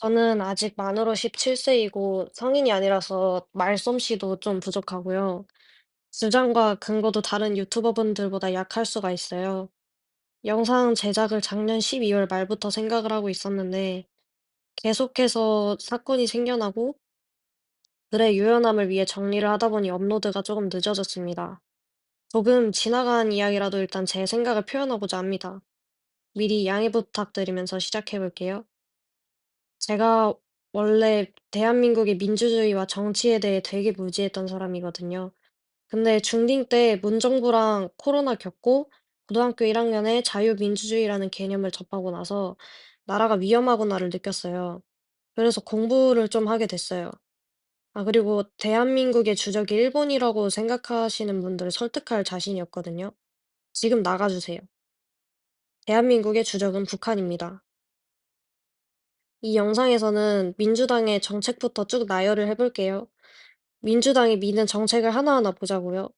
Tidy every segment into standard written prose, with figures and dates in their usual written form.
저는 아직 만으로 17세이고 성인이 아니라서 말솜씨도 좀 부족하고요. 주장과 근거도 다른 유튜버분들보다 약할 수가 있어요. 영상 제작을 작년 12월 말부터 생각을 하고 있었는데 계속해서 사건이 생겨나고 글의 유연함을 위해 정리를 하다 보니 업로드가 조금 늦어졌습니다. 조금 지나간 이야기라도 일단 제 생각을 표현하고자 합니다. 미리 양해 부탁드리면서 시작해 볼게요. 제가 원래 대한민국의 민주주의와 정치에 대해 되게 무지했던 사람이거든요. 근데 중딩 때 문정부랑 코로나 겪고 고등학교 1학년에 자유민주주의라는 개념을 접하고 나서 나라가 위험하구나를 느꼈어요. 그래서 공부를 좀 하게 됐어요. 아, 그리고 대한민국의 주적이 일본이라고 생각하시는 분들을 설득할 자신이 없거든요. 지금 나가주세요. 대한민국의 주적은 북한입니다. 이 영상에서는 민주당의 정책부터 쭉 나열을 해볼게요. 민주당이 미는 정책을 하나하나 보자고요.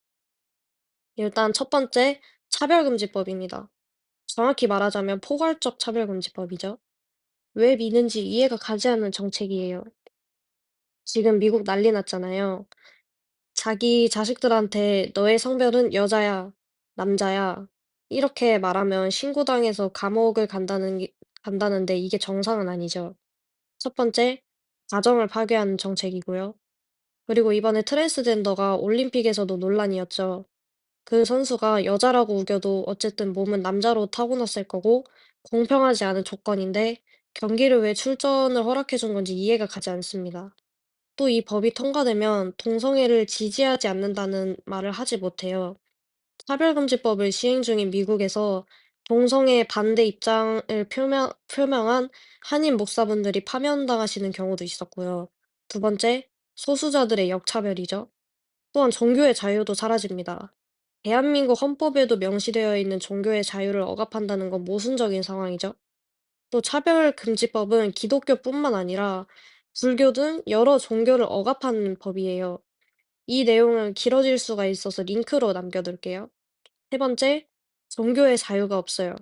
일단 첫 번째, 차별금지법입니다. 정확히 말하자면 포괄적 차별금지법이죠. 왜 미는지 이해가 가지 않는 정책이에요. 지금 미국 난리 났잖아요. 자기 자식들한테 너의 성별은 여자야, 남자야. 이렇게 말하면 신고당해서 감옥을 간다는데 이게 정상은 아니죠. 첫 번째, 가정을 파괴하는 정책이고요. 그리고 이번에 트랜스젠더가 올림픽에서도 논란이었죠. 그 선수가 여자라고 우겨도 어쨌든 몸은 남자로 타고났을 거고 공평하지 않은 조건인데 경기를 왜 출전을 허락해 준 건지 이해가 가지 않습니다. 또 이 법이 통과되면 동성애를 지지하지 않는다는 말을 하지 못해요. 차별금지법을 시행 중인 미국에서 동성애 반대 입장을 표명한 한인 목사분들이 파면당하시는 경우도 있었고요. 두 번째, 소수자들의 역차별이죠. 또한 종교의 자유도 사라집니다. 대한민국 헌법에도 명시되어 있는 종교의 자유를 억압한다는 건 모순적인 상황이죠. 또 차별금지법은 기독교뿐만 아니라 불교 등 여러 종교를 억압하는 법이에요. 이 내용은 길어질 수가 있어서 링크로 남겨둘게요. 세 번째, 종교의 자유가 없어요.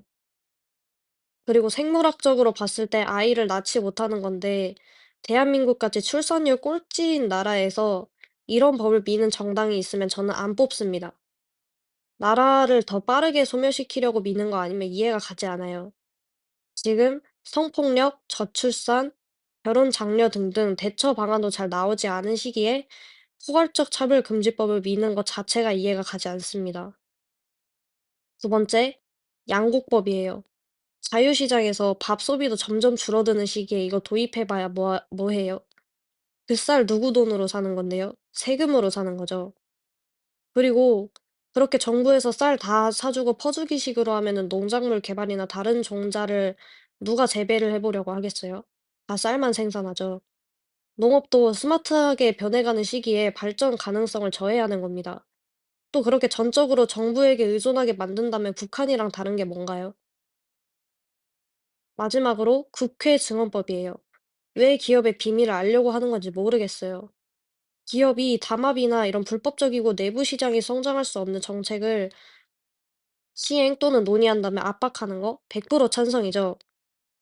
그리고 생물학적으로 봤을 때 아이를 낳지 못하는 건데, 대한민국같이 출산율 꼴찌인 나라에서 이런 법을 미는 정당이 있으면 저는 안 뽑습니다. 나라를 더 빠르게 소멸시키려고 미는 거 아니면 이해가 가지 않아요. 지금 성폭력, 저출산, 결혼 장려 등등 대처 방안도 잘 나오지 않은 시기에 포괄적 차별금지법을 미는 것 자체가 이해가 가지 않습니다. 두 번째, 양국법이에요. 자유시장에서 밥 소비도 점점 줄어드는 시기에 이거 도입해봐야 뭐 해요? 그 쌀 누구 돈으로 사는 건데요? 세금으로 사는 거죠. 그리고 그렇게 정부에서 쌀 다 사주고 퍼주기식으로 하면은 농작물 개발이나 다른 종자를 누가 재배를 해보려고 하겠어요? 다 쌀만 생산하죠. 농업도 스마트하게 변해가는 시기에 발전 가능성을 저해하는 겁니다. 또 그렇게 전적으로 정부에게 의존하게 만든다면 북한이랑 다른 게 뭔가요? 마지막으로 국회 증언법이에요. 왜 기업의 비밀을 알려고 하는 건지 모르겠어요. 기업이 담합이나 이런 불법적이고 내부 시장이 성장할 수 없는 정책을 시행 또는 논의한다면 압박하는 거 100% 찬성이죠.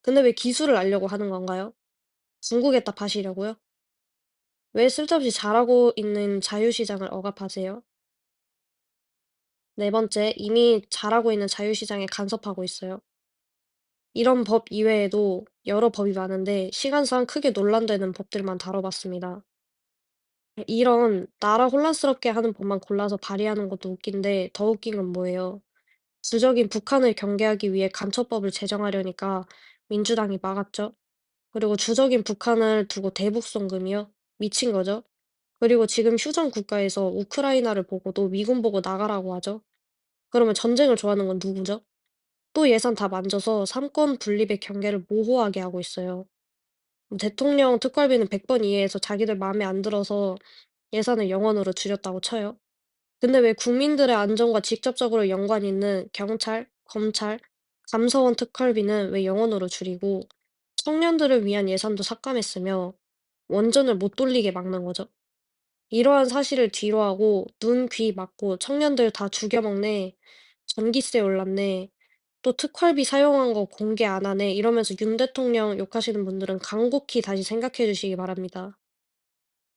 근데 왜 기술을 알려고 하는 건가요? 중국에다 파시려고요? 왜 쓸데없이 잘하고 있는 자유시장을 억압하세요? 네 번째, 이미 잘하고 있는 자유시장에 간섭하고 있어요. 이런 법 이외에도 여러 법이 많은데 시간상 크게 논란되는 법들만 다뤄봤습니다. 이런 나라 혼란스럽게 하는 법만 골라서 발의하는 것도 웃긴데 더 웃긴 건 뭐예요? 주적인 북한을 경계하기 위해 간첩법을 제정하려니까 민주당이 막았죠. 그리고 주적인 북한을 두고 대북송금이요? 미친 거죠. 그리고 지금 휴전 국가에서 우크라이나를 보고도 미군 보고 나가라고 하죠. 그러면 전쟁을 좋아하는 건 누구죠? 또 예산 다 만져서 삼권 분립의 경계를 모호하게 하고 있어요. 대통령 특활비는 100번 이해해서 자기들 마음에 안 들어서 예산을 0원으로 줄였다고 쳐요. 근데 왜 국민들의 안전과 직접적으로 연관 있는 경찰, 검찰, 감사원 특활비는 왜 0원으로 줄이고 청년들을 위한 예산도 삭감했으며 원전을 못 돌리게 막는 거죠. 이러한 사실을 뒤로하고 눈, 귀 막고 청년들 다 죽여먹네. 전기세 올랐네. 또 "특활비 사용한 거 공개 안 하네." 이러면서 윤 대통령 욕하시는 분들은 간곡히 다시 생각해 주시기 바랍니다.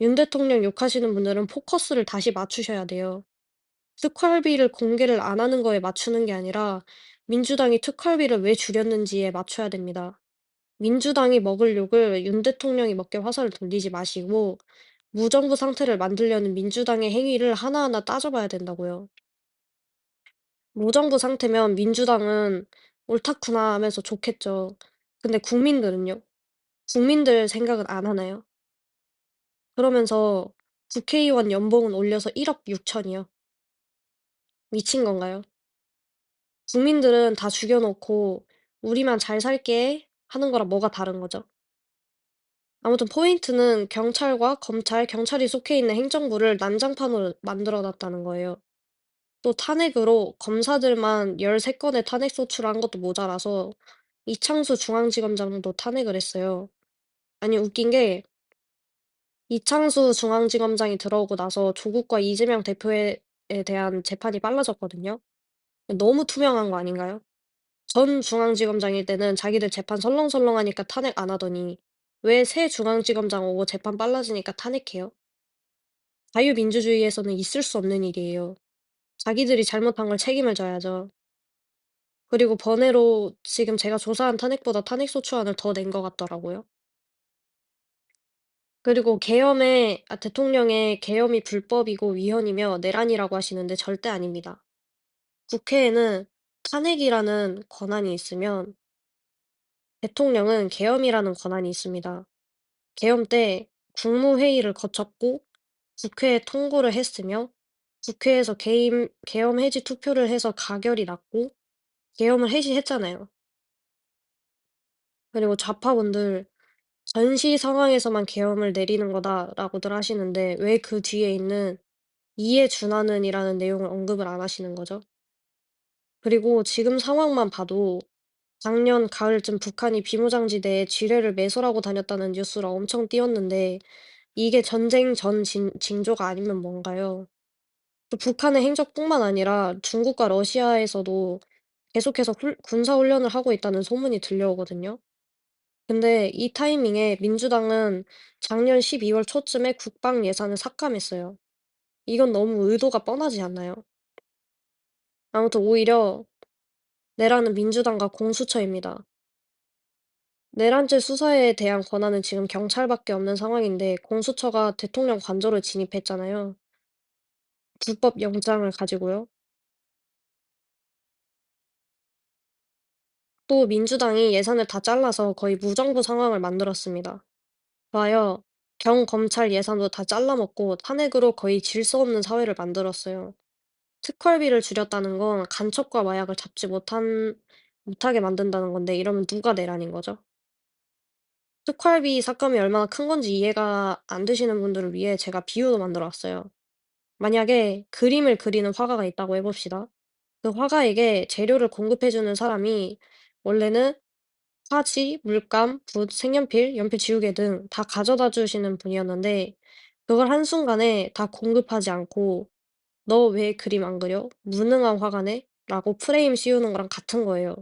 윤 대통령 욕하시는 분들은 포커스를 다시 맞추셔야 돼요. 특활비를 공개를 안 하는 거에 맞추는 게 아니라 민주당이 특활비를 왜 줄였는지에 맞춰야 됩니다. 민주당이 먹을 욕을 윤 대통령이 먹게 화살을 돌리지 마시고 무정부 상태를 만들려는 민주당의 행위를 하나하나 따져봐야 된다고요. 무정부 상태면 민주당은 '옳다구나.' 하면서 좋겠죠. 근데 국민들은요? 국민들 생각은 안 하나요? 그러면서 국회의원 연봉은 올려서 1억 6천 이요. 미친 건가요? 국민들은 다 죽여 놓고 "우리만 잘 살게." 하는 거랑 뭐가 다른 거죠? 아무튼 포인트는 경찰과 검찰, 경찰이 속해 있는 행정부를 난장판으로 만들어 놨다는 거예요. 또 탄핵으로 검사들만 13 건의 탄핵 소추를 한 것도 모자라서 이창수 중앙지검장도 탄핵을 했어요. 아니 웃긴 게 이창수 중앙지검장이 들어오고 나서 조국과 이재명 대표에 대한 재판이 빨라졌거든요. 너무 투명한 거 아닌가요? 전 중앙지검장일 때는 자기들 재판 설렁설렁하니까 탄핵 안 하더니 왜 새 중앙지검장 오고 재판 빨라지니까 탄핵해요? 자유민주주의에서는 있을 수 없는 일이에요. 자기들이 잘못한 걸 책임을 져야죠. 그리고 번외로 지금 제가 조사한 탄핵보다 탄핵소추안을 더 낸 것 같더라고요. 그리고 대통령의 계엄이 불법이고 위헌이며 내란이라고 하시는데 절대 아닙니다. 국회에는 탄핵이라는 권한이 있으면 대통령은 계엄이라는 권한이 있습니다. 계엄 때 국무회의를 거쳤고 국회에 통고를 했으며 국회에서 계엄 해지 투표를 해서 가결이 났고 계엄을 해지했잖아요. 그리고 좌파분들 "전시 상황에서만 계엄을 내리는 거다."라고들 하시는데 왜 그 뒤에 있는 "이에 준하는"이라는 내용을 언급을 안 하시는 거죠? 그리고 지금 상황만 봐도 작년 가을쯤 북한이 비무장지대에 지뢰를 매설하고 다녔다는 뉴스를 엄청 띄웠는데 이게 전쟁 전 징조가 아니면 뭔가요? 또 북한의 행적뿐만 아니라 중국과 러시아에서도 계속해서 군사 훈련을 하고 있다는 소문이 들려오거든요. 근데 이 타이밍에 민주당은 작년 12월 초쯤에 국방 예산을 삭감했어요. 이건 너무 의도가 뻔하지 않나요? 아무튼 오히려 내란은 민주당과 공수처입니다. 내란죄 수사에 대한 권한은 지금 경찰밖에 없는 상황인데 공수처가 대통령 관저로 진입했잖아요. 불법 영장을 가지고요. 또 민주당이 예산을 다 잘라서 거의 무정부 상황을 만들었습니다. 봐요. 경검찰 예산도 다 잘라먹고 탄핵으로 거의 질서 없는 사회를 만들었어요. 특활비를 줄였다는 건 간첩과 마약을 잡지 못하게 만든다는 건데 이러면 누가 내란인 거죠? 특활비 삭감이 얼마나 큰 건지 이해가 안 되시는 분들을 위해 제가 비유도 만들어 왔어요. 만약에 그림을 그리는 화가가 있다고 해 봅시다. 그 화가에게 재료를 공급해 주는 사람이 원래는 화지, 물감, 붓, 색연필, 연필 지우개 등 다 가져다 주시는 분이었는데 그걸 한순간에 다 공급하지 않고 "너 왜 그림 안 그려? 무능한 화가네?" 라고 프레임 씌우는 거랑 같은 거예요.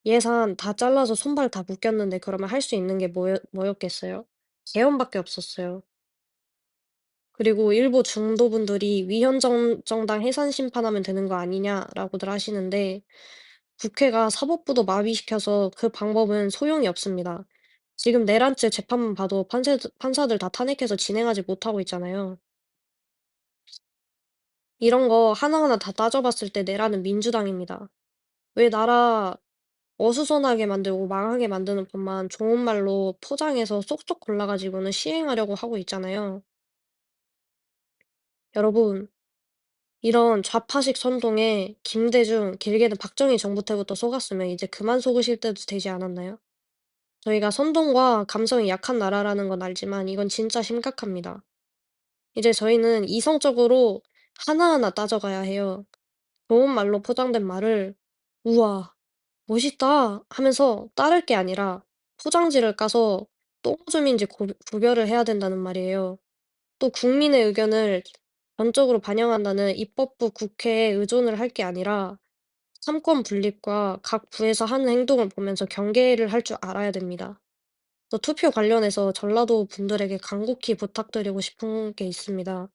예산 다 잘라서 손발 다 묶였는데 그러면 할 수 있는 게 뭐였겠어요? 계엄밖에 없었어요. 그리고 일부 중도분들이 "위헌 정당 해산 심판하면 되는 거 아니냐?"라고들 하시는데 국회가 사법부도 마비시켜서 그 방법은 소용이 없습니다. 지금 내란죄 재판만 봐도 판사들 다 탄핵해서 진행하지 못하고 있잖아요. 이런 거 하나하나 다 따져봤을 때 내란은 민주당입니다. 왜 나라 어수선하게 만들고 망하게 만드는 법만 좋은 말로 포장해서 쏙쏙 골라 가지고는 시행하려고 하고 있잖아요. 여러분, 이런 좌파식 선동에 김대중, 길게는 박정희 정부 때부터 속았으면 이제 그만 속으실 때도 되지 않았나요? 저희가 선동과 감성이 약한 나라라는 건 알지만 이건 진짜 심각합니다. 이제 저희는 이성적으로 하나하나 따져가야 해요. 좋은 말로 포장된 말을 "우와, 멋있다." 하면서 따를 게 아니라 포장지를 까서 똥오줌인지 구별을 해야 된다는 말이에요. 또 국민의 의견을 전적으로 반영한다는 입법부 국회에 의존을 할 게 아니라 삼권 분립과 각 부에서 하는 행동을 보면서 경계를 할 줄 알아야 됩니다. 또 투표 관련해서 전라도 분들에게 간곡히 부탁드리고 싶은 게 있습니다.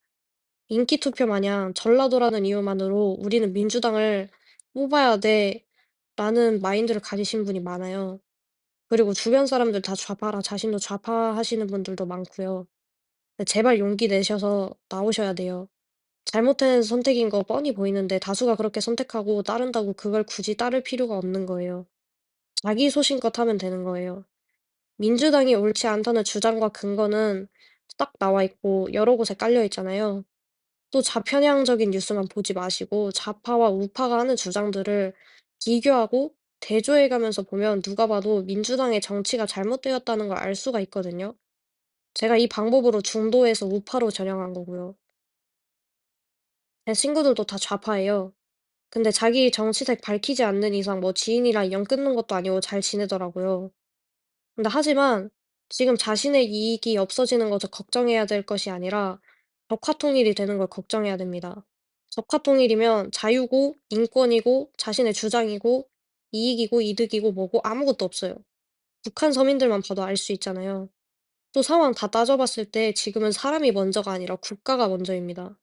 인기 투표 마냥 전라도라는 이유만으로 '우리는 민주당을 뽑아야 돼.'라는 마인드를 가지신 분이 많아요. 그리고 주변 사람들 다 좌파라 자신도 좌파하시는 분들도 많고요. 네, 제발 용기 내셔서 나오셔야 돼요. 잘못된 선택인 거 뻔히 보이는데 다수가 그렇게 선택하고 따른다고 그걸 굳이 따를 필요가 없는 거예요. 자기 소신껏 하면 되는 거예요. 민주당이 옳지 않다는 주장과 근거는 딱 나와 있고 여러 곳에 깔려 있잖아요. 또 좌편향적인 뉴스만 보지 마시고 좌파와 우파가 하는 주장들을 비교하고 대조해 가면서 보면 누가 봐도 민주당의 정치가 잘못되었다는 걸 알 수가 있거든요. 제가 이 방법으로 중도에서 우파로 전향한 거고요. 제 친구들도 다 좌파예요. 근데 자기 정치색 밝히지 않는 이상 뭐 지인이랑 연 끊는 것도 아니고 잘 지내더라고요. 근데 하지만 지금 자신의 이익이 없어지는 것을 걱정해야 될 것이 아니라 적화통일이 되는 걸 걱정해야 됩니다. 적화통일이면 자유고 인권이고 자신의 주장이고 이익이고 이득이고 뭐고 아무것도 없어요. 북한 서민들만 봐도 알 수 있잖아요. 또 상황 다 따져봤을 때 지금은 사람이 먼저가 아니라 국가가 먼저입니다.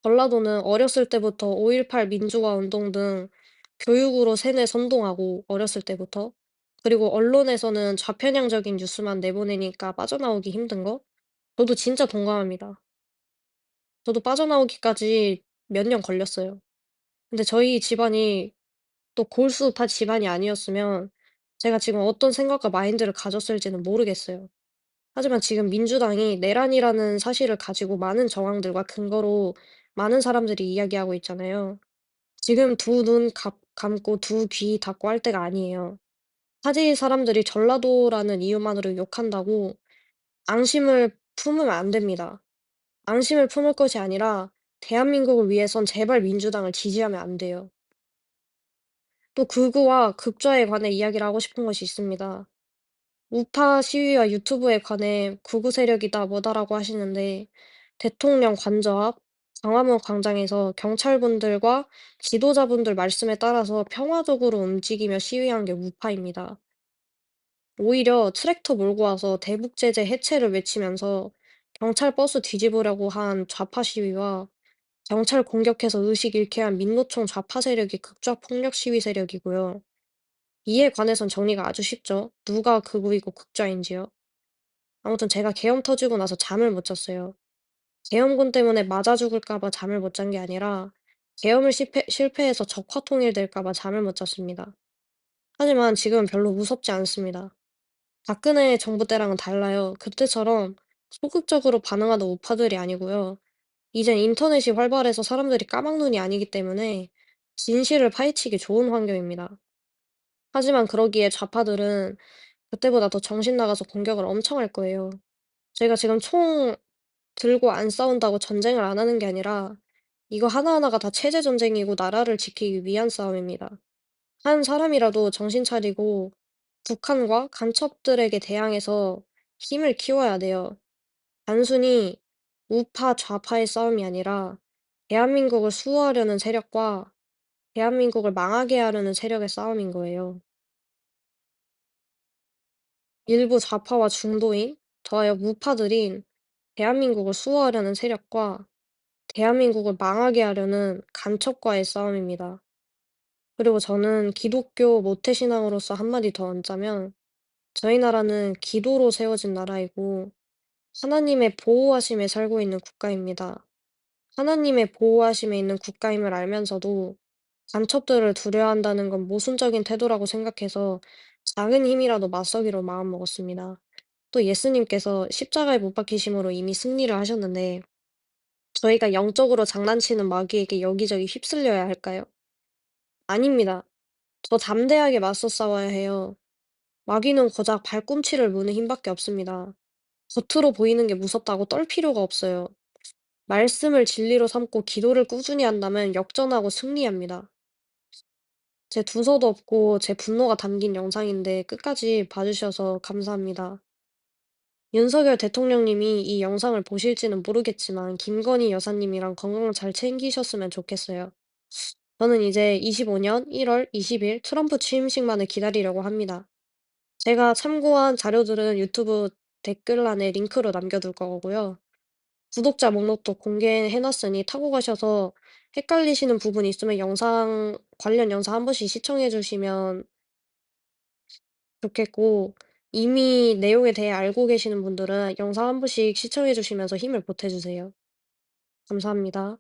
전라도는 어렸을 때부터 5.18 민주화 운동 등 교육으로 세뇌 선동하고 어렸을 때부터 그리고 언론에서는 좌편향적인 뉴스만 내보내니까 빠져나오기 힘든 거? 저도 진짜 동감합니다. 저도 빠져나오기까지 몇 년 걸렸어요. 근데 저희 집안이 또 골수우파 집안이 아니었으면 제가 지금 어떤 생각과 마인드를 가졌을지는 모르겠어요. 하지만 지금 민주당이 내란이라는 사실을 가지고 많은 정황들과 근거로 많은 사람들이 이야기하고 있잖아요. 지금 두 눈 감고 두 귀 닫고 할 때가 아니에요. 타지 사람들이 전라도라는 이유만으로 욕한다고 앙심을 품으면 안 됩니다. 앙심을 품을 것이 아니라 대한민국을 위해선 제발 민주당을 지지하면 안 돼요. 또 극우와 극좌에 관해 이야기를 하고 싶은 것이 있습니다. 우파 시위와 유튜브에 관해 극우 세력이다 뭐다라고 하시는데 대통령 관저 앞 광화문 광장에서 경찰분들과 지도자분들 말씀에 따라서 평화적으로 움직이며 시위한 게 우파입니다. 오히려 트랙터 몰고 와서 대북 제재 해체를 외치면서 경찰 버스 뒤집으려고 한 좌파 시위와 경찰 공격해서 의식 잃게 한 민노총 좌파 세력이 극좌 폭력 시위 세력이고요. 이에 관해선 정리가 아주 쉽죠. 누가 극우이고 극좌인지요. 아무튼 제가 계엄 터지고 나서 잠을 못 잤어요. 계엄군 때문에 맞아 죽을까 봐 잠을 못 잔 게 아니라 계엄을 실패해서 적화 통일될까 봐 잠을 못 잤습니다. 하지만 지금은 별로 무섭지 않습니다. 박근혜 정부 때랑은 달라요. 그때처럼 소극적으로 반응하는 우파들이 아니고요. 이젠 인터넷이 활발해서 사람들이 까막눈이 아니기 때문에 진실을 파헤치기 좋은 환경입니다. 하지만 그러기에 좌파들은 그때보다 더 정신 나가서 공격을 엄청 할 거예요. 제가 지금 총 들고 안 싸운다고 전쟁을 안 하는 게 아니라 이거 하나하나가 다 체제 전쟁이고 나라를 지키기 위한 싸움입니다. 한 사람이라도 정신 차리고 북한과 간첩들에게 대항해서 힘을 키워야 돼요. 단순히 우파, 좌파의 싸움이 아니라 대한민국을 수호하려는 세력과 대한민국을 망하게 하려는 세력의 싸움인 거예요. 일부 좌파와 중도인, 더하여 우파들인 대한민국을 수호하려는 세력과 대한민국을 망하게 하려는 간첩과의 싸움입니다. 그리고 저는 기독교 모태신앙으로서 한마디 더 얹자면 저희 나라는 기도로 세워진 나라이고 하나님의 보호하심에 살고 있는 국가입니다. 하나님의 보호하심에 있는 국가임을 알면서도 간첩들을 두려워한다는 건 모순적인 태도라고 생각해서 작은 힘이라도 맞서기로 마음먹었습니다. 또 예수님께서 십자가에 못 박히심으로 이미 승리를 하셨는데 저희가 영적으로 장난치는 마귀에게 여기저기 휩쓸려야 할까요? 아닙니다. 더 담대하게 맞서 싸워야 해요. 마귀는 고작 발꿈치를 무는 힘밖에 없습니다. 겉으로 보이는 게 무섭다고 떨 필요가 없어요. 말씀을 진리로 삼고 기도를 꾸준히 한다면 역전하고 승리합니다. 제 두서도 없고 제 분노가 담긴 영상인데 끝까지 봐주셔서 감사합니다. 윤석열 대통령님이 이 영상을 보실지는 모르겠지만 김건희 여사님이랑 건강 잘 챙기셨으면 좋겠어요. 저는 이제 25년 1월 20일 트럼프 취임식만을 기다리려고 합니다. 제가 참고한 자료들은 유튜브 댓글란에 링크로 남겨둘 거고요. 구독자 목록도 공개해 놨으니 타고 가셔서 헷갈리시는 부분이 있으면 관련 영상 한 번씩 시청해 주시면 좋겠고, 이미 내용에 대해 알고 계시는 분들은 영상 한 번씩 시청해 주시면서 힘을 보태 주세요. 감사합니다.